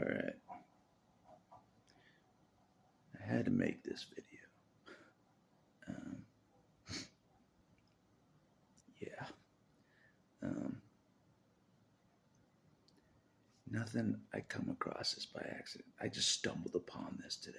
All right. I had to make this video. Um, yeah. Um, Nothing I come across is by accident. I just stumbled upon this today.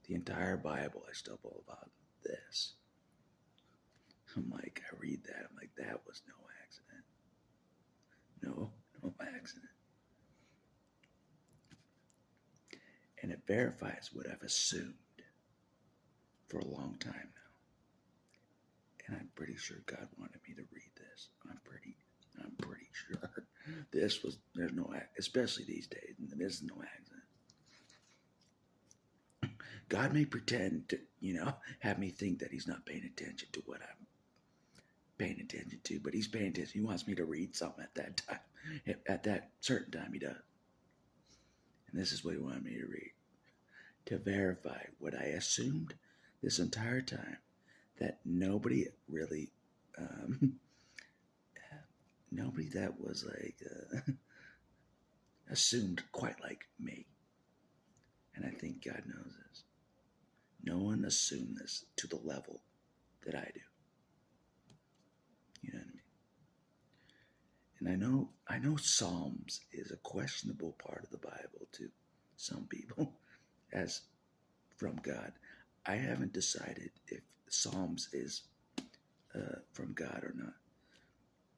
The entire Bible, I stumbled about this. I'm like, I read that. I'm like, that was no accident. No accident. And it verifies what I've assumed for a long time now. And I'm pretty sure God wanted me to read this. I'm pretty sure there's no, especially these days, this is no accident. God may pretend to, have me think that he's not paying attention to what I'm paying attention to, but he's paying attention. He wants me to read something at that time. At that certain time, he does. And this is what he wanted me to read. To verify what I assumed this entire time, that nobody really, nobody that was like, assumed quite like me. And I think God knows this. No one assumed this to the level that I do. You know what I mean? And I know Psalms is a questionable part of the Bible to some people as from God. I haven't decided if Psalms is from God or not.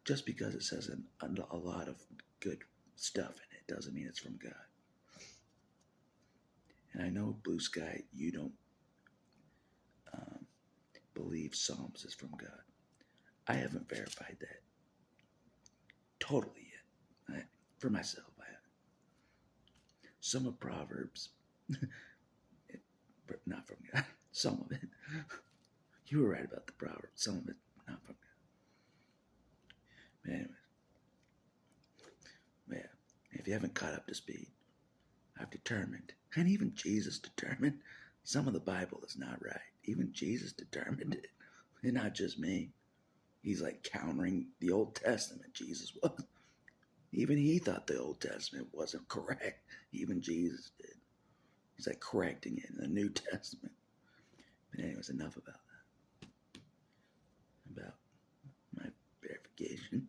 Just because it says a lot of good stuff in it doesn't mean it's from God. And I know, Blue Sky, you don't believe Psalms is from God. I haven't verified that totally yet. For myself, I haven't. Some of Proverbs, not from God. Some of it. You were right about the Proverbs. Some of it, not from God. But anyways, yeah, if you haven't caught up to speed, I've determined, and even Jesus determined, some of the Bible is not right. Even Jesus determined it, and not just me. He's like countering the Old Testament. Jesus was. Even he thought the Old Testament wasn't correct. Even Jesus did. He's like correcting it in the New Testament. But anyways, enough about that. About my verification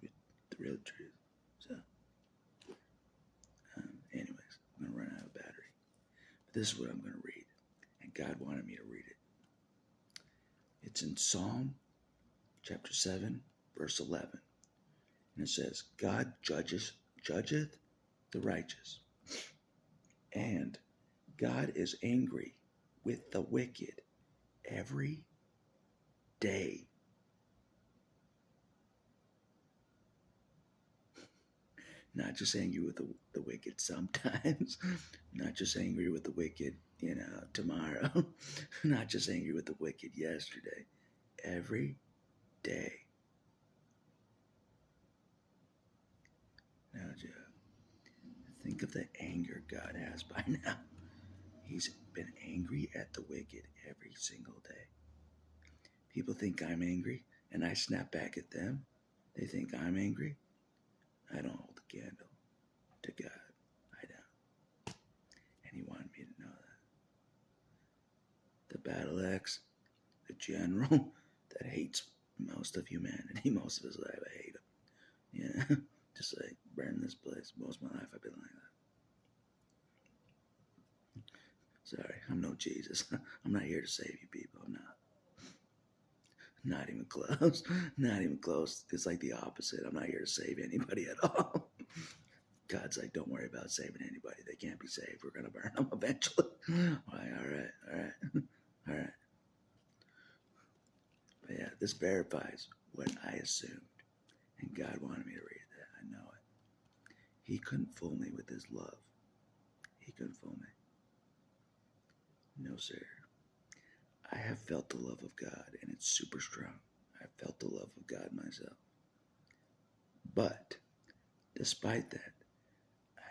with the real truth. So, anyways, I'm going to run out of battery. But this is what I'm going to read. And God wanted me to read it. It's in Psalm chapter 7, verse 11. And it says, God judgeth the righteous, and God is angry with the wicked every day. Not just angry with the wicked sometimes, not just angry with the wicked, tomorrow, not just angry with the wicked yesterday, every day. Now, Joe, think of the anger God has by now. He's been angry at the wicked every single day. People think I'm angry, and I snap back at them. They think I'm angry. I don't hold the candle to God. I don't. And he wanted me to know that. The battle axe, the general that hates most of humanity, most of his life, I hate him. Just like burn this place. Most of my life I've been like that. Sorry, I'm no Jesus. I'm not here to save you people. I'm not. Not even close. Not even close. It's like the opposite. I'm not here to save anybody at all. God's like, don't worry about saving anybody. They can't be saved. We're going to burn them eventually. All right. But yeah, this verifies what I assumed. And God wanted me to read that. I know it. He couldn't fool me with his love. He couldn't fool me. No, sir. I have felt the love of God, and it's super strong. I've felt the love of God myself. But despite that,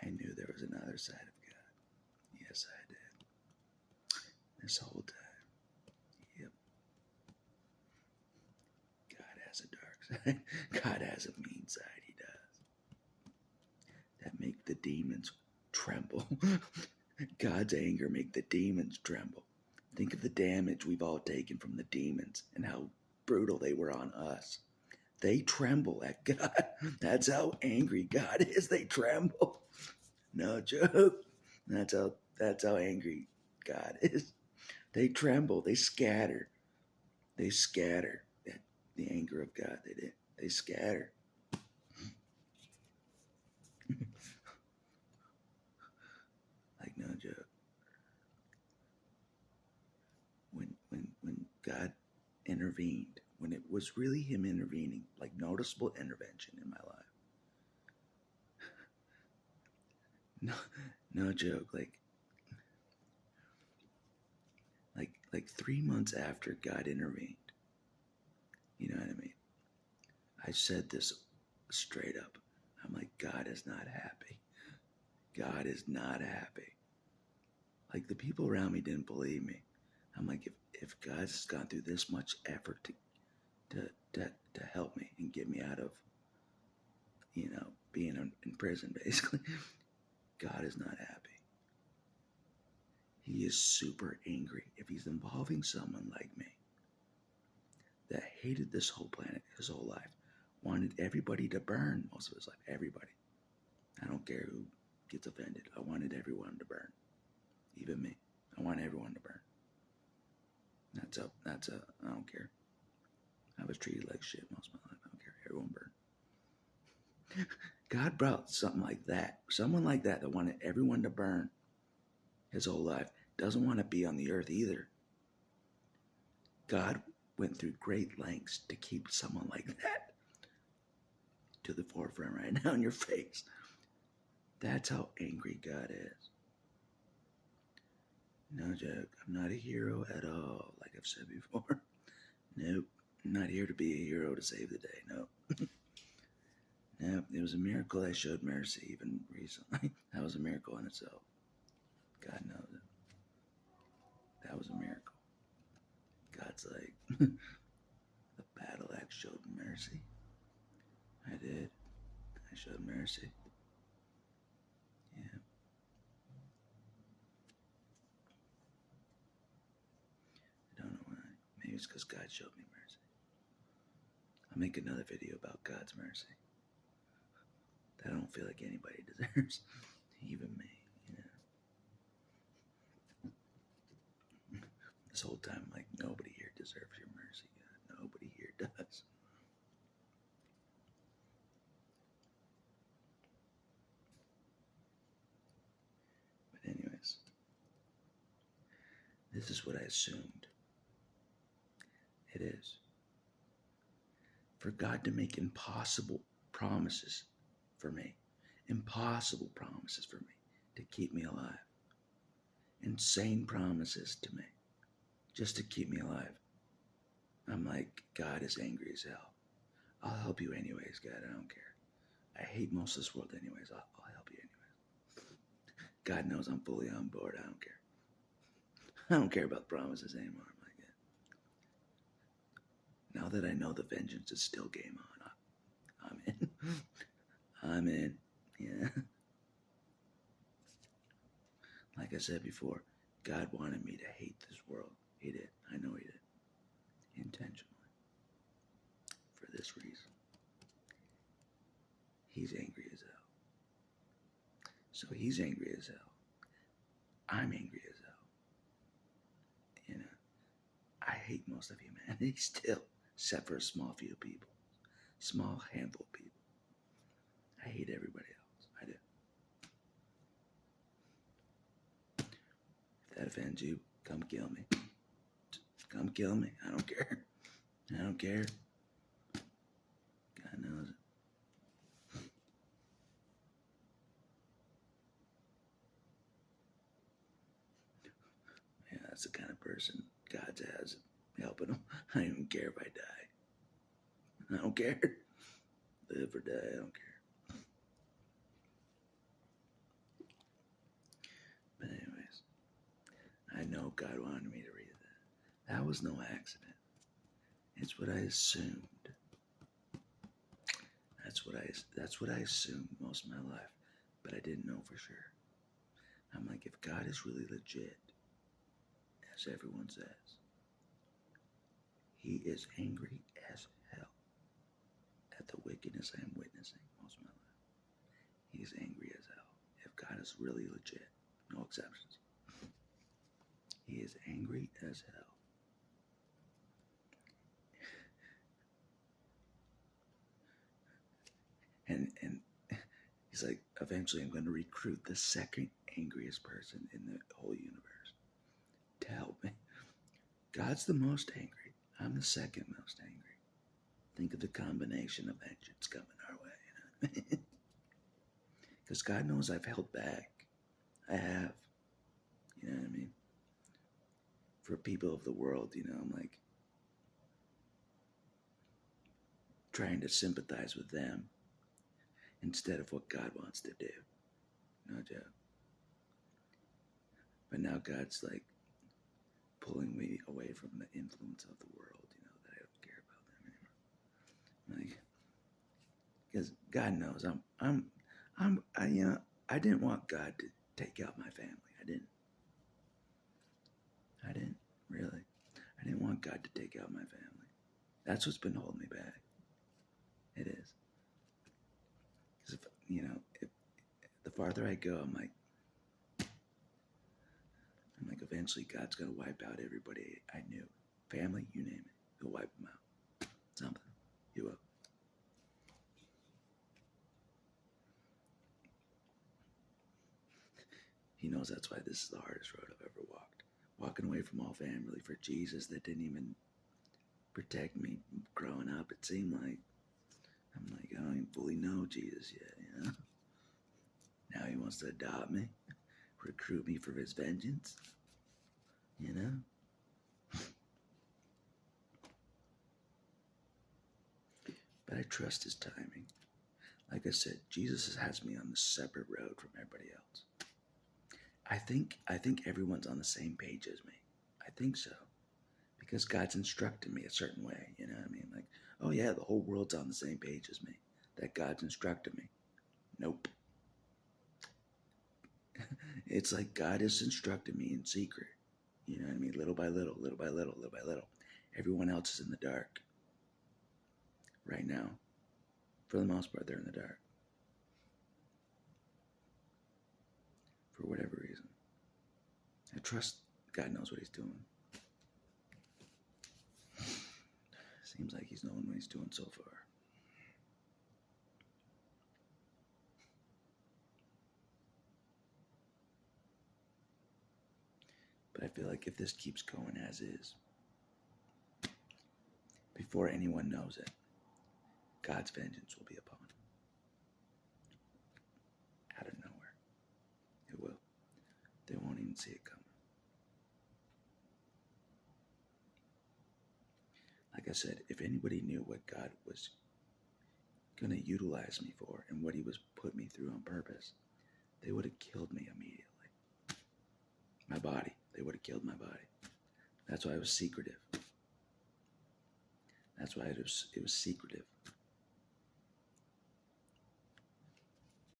I knew there was another side of God. Yes, I did. This whole time. Yep. God has a dark side. God has a mean side. He does. That make the demons tremble. God's anger make the demons tremble. Think of the damage we've all taken from the demons and how brutal they were on us. They tremble at God. That's how angry God is. They tremble. No joke. That's how angry God is. They tremble. They scatter. They scatter at the anger of God. They scatter. Like no joke. When God intervened, when it was really Him intervening, like noticeable intervention in my life. No joke. Like 3 months after God intervened. You know what I mean? I said this straight up. I'm like, God is not happy. God is not happy. Like the people around me didn't believe me. I'm like, if God's gone through this much effort to help me and get me out of, being in prison, basically, God is not happy. He is super angry if He's involving someone like me that hated this whole planet his whole life, wanted everybody to burn most of his life. Everybody. I don't care who gets offended. I wanted everyone to burn. Even me. I want everyone to burn. I don't care. I was treated like shit most of my life. I don't care. Everyone burn. God brought something like that. Someone like that wanted everyone to burn his whole life. Doesn't want to be on the earth either. God went through great lengths to keep someone like that to the forefront right now in your face. That's how angry God is. No joke. I'm not a hero at all, like I've said before. Nope. I'm not here to be a hero to save the day. Nope. Nope. It was a miracle I showed mercy even recently. That was a miracle in itself. God knows it. That was a miracle. God's like, the battle axe showed mercy. I did. I showed mercy. Yeah. I don't know why. Maybe it's because God showed me mercy. I'll make another video about God's mercy. That I don't feel like anybody deserves. Even me, This whole time, like, nobody here deserves your mercy, God. Nobody here does. But anyways, this is what I assumed. It is. For God to make impossible promises for me. Impossible promises for me to keep me alive. Insane promises to me just to keep me alive. I'm like, God is angry as hell. I'll help you anyways, God. I don't care. I hate most of this world anyways. I'll help you anyways. God knows I'm fully on board. I don't care. I don't care about promises anymore. I'm like, yeah. Now that I know the vengeance is still game on, I'm in. I'm in. Yeah. Like I said before, God wanted me to hate this world. He did. I know He did. Intentionally. For this reason. He's angry as hell. So He's angry as hell. I'm angry as hell. I hate most of humanity still, except for a small few people. Small handful of people. I hate everybody else. I do. If that offends you, come kill me. Come kill me. I don't care. I don't care. God knows it. Yeah, that's the kind of person God has helping him. I don't even care if I die. I don't care. Live or die, I don't care. But anyways, I know God wanted me to read that. That was no accident. It's what I assumed. That's what I assumed most of my life. but I didn't know for sure. I'm like, if God is really legit, as everyone says, he is angry as hell at the wickedness I am witnessing most of my life. He is angry as hell. If God is really legit, no exceptions. He is angry as hell. And he's like, eventually I'm going to recruit the second angriest person in the whole universe to help me. God's the most angry. I'm the second most angry. Think of the combination of vengeance coming our way, you know? Because God knows I've held back. I have. You know what I mean? For people of the world, you know, I'm like trying to sympathize with them instead of what God wants to do. No joke. But now God's like pulling me away from the influence of the world, you know, that I don't care about them anymore. Like, because God knows you know, I didn't want God to take out my family. I didn't really. I didn't want God to take out my family. That's what's been holding me back. It is. Because if the farther I go, I'm like, eventually God's gonna wipe out everybody I knew, family, you name it. He'll wipe them out. Something. He will. He knows that's why this is the hardest road I've ever walked. Walking away from all family for Jesus that didn't even protect me growing up. It seemed like I don't even fully know Jesus yet, you know. Now he wants to adopt me, recruit me for his vengeance, you know. But I trust his timing. Like I said, Jesus has me on the separate road from everybody else. I think everyone's on the same page as me. I think so. Because God's instructed me a certain way, you know what I mean? Like, oh yeah, the whole world's on the same page as me. That God's instructed me. Nope. It's like God has instructed me in secret. You know what I mean? Little by little, little by little, little by little. Everyone else is in the dark. Right now. For the most part, they're in the dark. For whatever reason. I trust God knows what he's doing. Seems like he's knowing what he's doing so far. But I feel like if this keeps going as is, before anyone knows it, God's vengeance will be upon him. Out of nowhere. It will. They won't even see it coming. Like I said, if anybody knew what God was going to utilize me for and what he was put me through on purpose, they would have killed me immediately. My body. They would have killed my body. That's why it was secretive. That's why it was secretive.